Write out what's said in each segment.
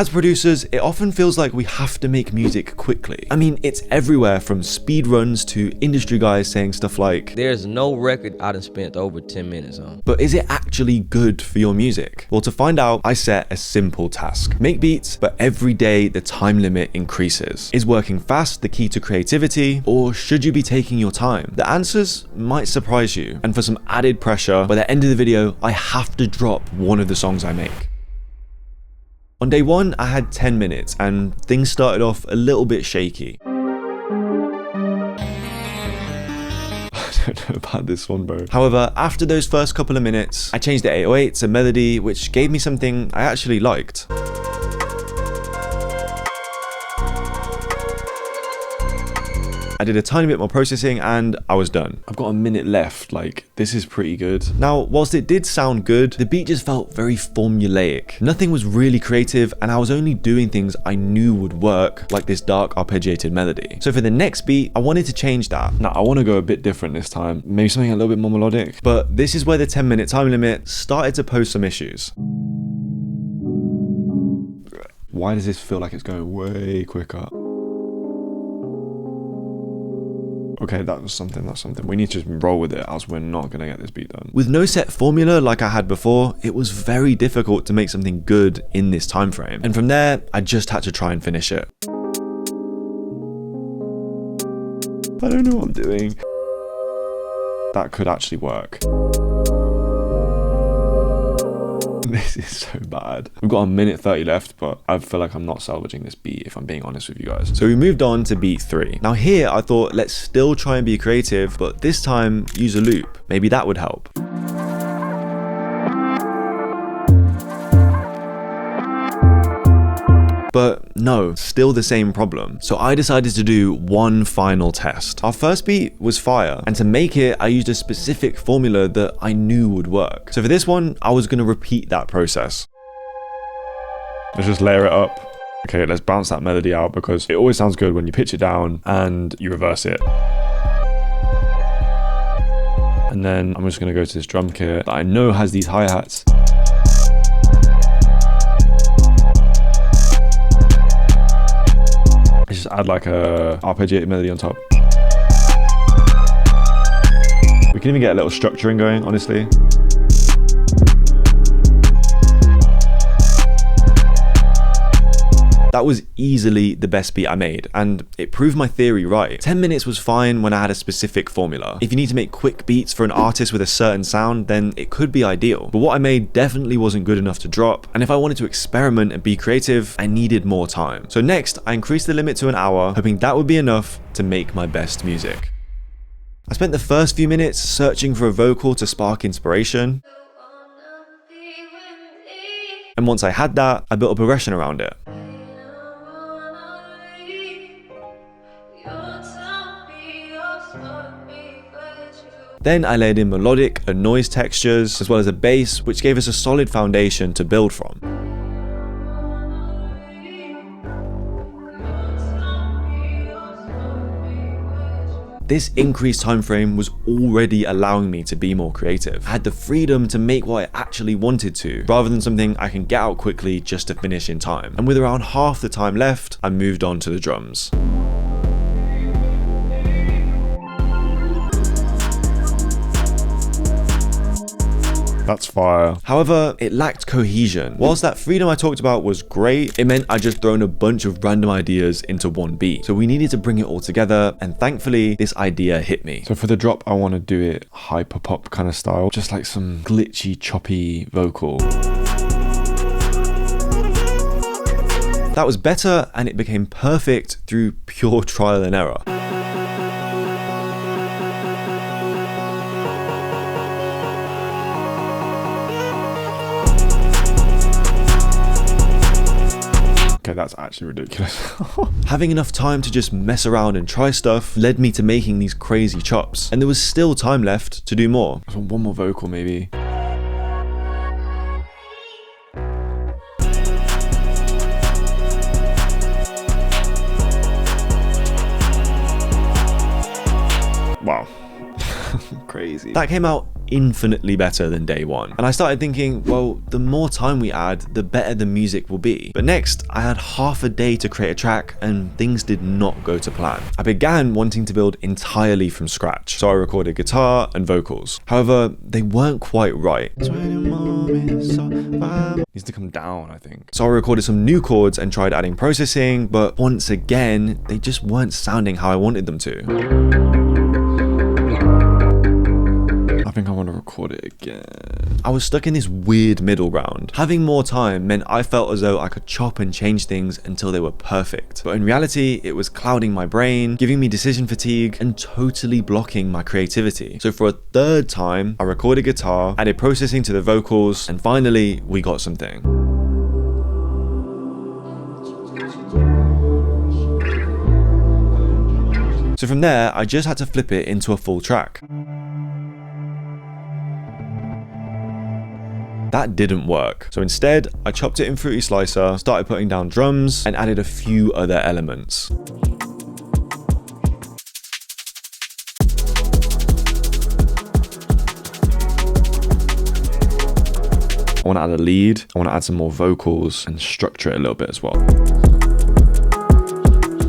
As producers, it often feels like we have to make music quickly. I mean, it's everywhere from speed runs to industry guys saying stuff like, "There's no record I done spent over 10 minutes on." But is it actually good for your music? Well, to find out, I set a simple task. Make beats, but every day the time limit increases. Is working fast the key to creativity, or should you be taking your time? The answers might surprise you, and for some added pressure, by the end of the video, I have to drop one of the songs I make. On day one, I had 10 minutes, and things started off a little bit shaky. I don't know about this one, bro. However, after those first couple of minutes, I changed the 808 to melody, which gave me something I actually liked. I did a tiny bit more processing and I was done. I've got a minute left, like, this is pretty good. Now, whilst it did sound good, the beat just felt very formulaic. Nothing was really creative and I was only doing things I knew would work, like this dark arpeggiated melody. So for the next beat, I wanted to change that. Now, I want to go a bit different this time, maybe something a little bit more melodic. But this is where the 10-minute time limit started to pose some issues. Why does this feel like it's going way quicker? Okay, that's something. We need to just roll with it, else we're not gonna get this beat done. With no set formula like I had before, it was very difficult to make something good in this time frame. And from there, I just had to try and finish it. I don't know what I'm doing. That could actually work. This is so bad. We've got a minute 30 left, but I feel like I'm not salvaging this beat if I'm being honest with you guys. So we moved on to beat 3. Now here, I thought let's still try and be creative, but this time use a loop. Maybe that would help. But no, still the same problem. So I decided to do one final test. Our first beat was fire, and to make it, I used a specific formula that I knew would work. So for this one, I was gonna repeat that process. Let's just layer it up. Okay, let's bounce that melody out because it always sounds good when you pitch it down and you reverse it. And then I'm just gonna go to this drum kit that I know has these hi-hats. Just add like a arpeggiated melody on top. We can even get a little structuring going, honestly. That was easily the best beat I made, and it proved my theory right. 10 minutes was fine when I had a specific formula. If you need to make quick beats for an artist with a certain sound, then it could be ideal. But what I made definitely wasn't good enough to drop, and if I wanted to experiment and be creative, I needed more time. So next, I increased the limit to an hour, hoping that would be enough to make my best music. I spent the first few minutes searching for a vocal to spark inspiration, and once I had that, I built a progression around it. Then I layered in melodic and noise textures, as well as a bass, which gave us a solid foundation to build from. This increased time frame was already allowing me to be more creative. I had the freedom to make what I actually wanted to, rather than something I can get out quickly just to finish in time. And with around half the time left, I moved on to the drums. That's fire. However, it lacked cohesion. Whilst that freedom I talked about was great, it meant I just thrown a bunch of random ideas into one beat. So we needed to bring it all together, and thankfully, this idea hit me. So for the drop, I want to do it hyper-pop kind of style, just like some glitchy, choppy vocal. That was better, and it became perfect through pure trial and error. Okay, that's actually ridiculous. Having enough time to just mess around and try stuff led me to making these crazy chops, and there was still time left to do more. I want one more vocal maybe. Wow. Crazy. That came out infinitely better than day one. And I started thinking, well, the more time we add, the better the music will be. But next, I had half a day to create a track and things did not go to plan. I began wanting to build entirely from scratch. So I recorded guitar and vocals. However, they weren't quite right. Needs to come down, I think. So I recorded some new chords and tried adding processing, but once again, they just weren't sounding how I wanted them to. I think I want to record it again. I was stuck in this weird middle ground. Having more time meant I felt as though I could chop and change things until they were perfect. But in reality, it was clouding my brain, giving me decision fatigue, and totally blocking my creativity. So for a third time, I recorded guitar, added processing to the vocals, and finally, we got something. So from there, I just had to flip it into a full track. That didn't work. So instead, I chopped it in Fruity Slicer, started putting down drums, and added a few other elements. I want to add a lead, I want to add some more vocals, and structure it a little bit as well.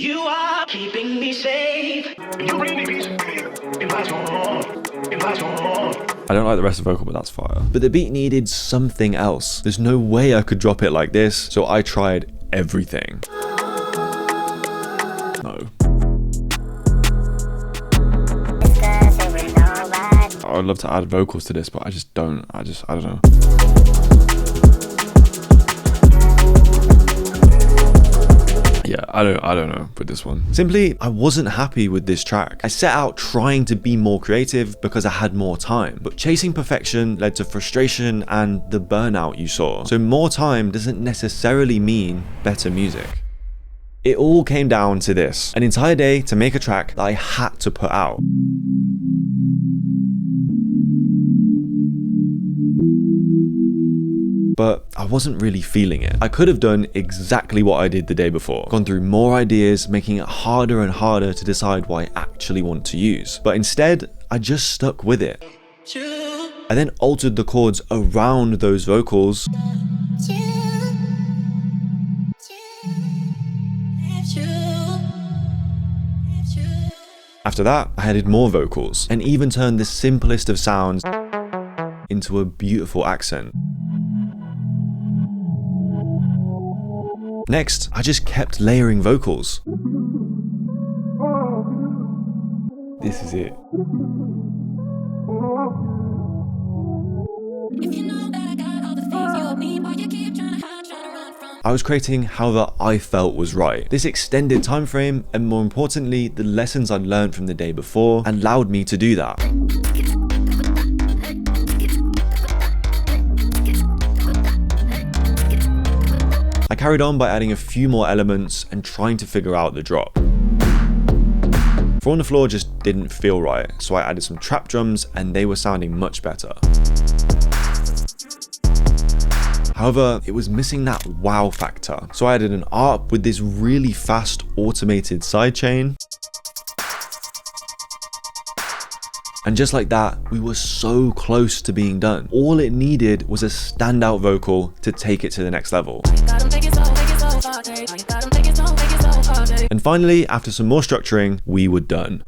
You are keeping me safe. You bring me peace in my storm, in my storm. I don't like the rest of the vocal, but that's fire. But the beat needed something else. There's no way I could drop it like this, so I tried everything. No. I would love to add vocals to this, but I just don't. I don't know. Yeah, I don't know with this one. Simply, I wasn't happy with this track. I set out trying to be more creative because I had more time, but chasing perfection led to frustration and the burnout you saw. So more time doesn't necessarily mean better music. It all came down to this: an entire day to make a track that I had to put out. But I wasn't really feeling it. I could have done exactly what I did the day before, gone through more ideas, making it harder and harder to decide what I actually want to use. But instead, I just stuck with it. I then altered the chords around those vocals. After that, I added more vocals and even turned the simplest of sounds into a beautiful accent. Next, I just kept layering vocals. This is it. I was creating however I felt was right. This extended time frame, and more importantly, the lessons I'd learned from the day before, allowed me to do that. I carried on by adding a few more elements and trying to figure out the drop. Four on the Floor just didn't feel right, so I added some trap drums and they were sounding much better. However, it was missing that wow factor, so I added an ARP with this really fast automated sidechain. And just like that, we were so close to being done. All it needed was a standout vocal to take it to the next level. And finally, after some more structuring, we were done.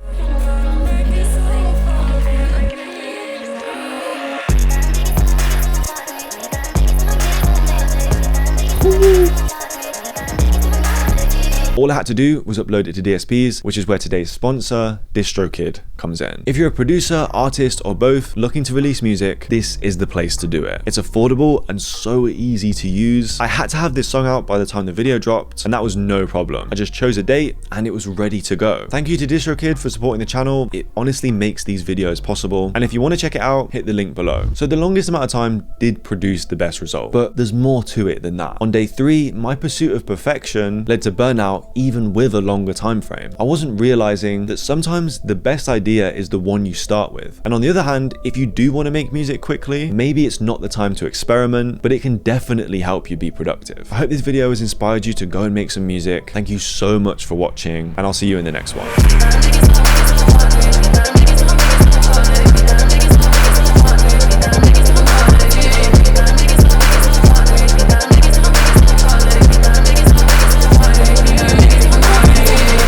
All I had to do was upload it to DSPs, which is where today's sponsor, DistroKid, comes in. If you're a producer, artist, or both looking to release music, this is the place to do it. It's affordable and so easy to use. I had to have this song out by the time the video dropped, and that was no problem. I just chose a date and it was ready to go. Thank you to DistroKid for supporting the channel. It honestly makes these videos possible. And if you want to check it out, hit the link below. So the longest amount of time did produce the best result, but there's more to it than that. On day 3, my pursuit of perfection led to burnout even with a longer time frame. I wasn't realizing that sometimes the best idea is the one you start with. And on the other hand, if you do want to make music quickly, maybe it's not the time to experiment, but it can definitely help you be productive. I hope this video has inspired you to go and make some music. Thank you so much for watching, and I'll see you in the next one.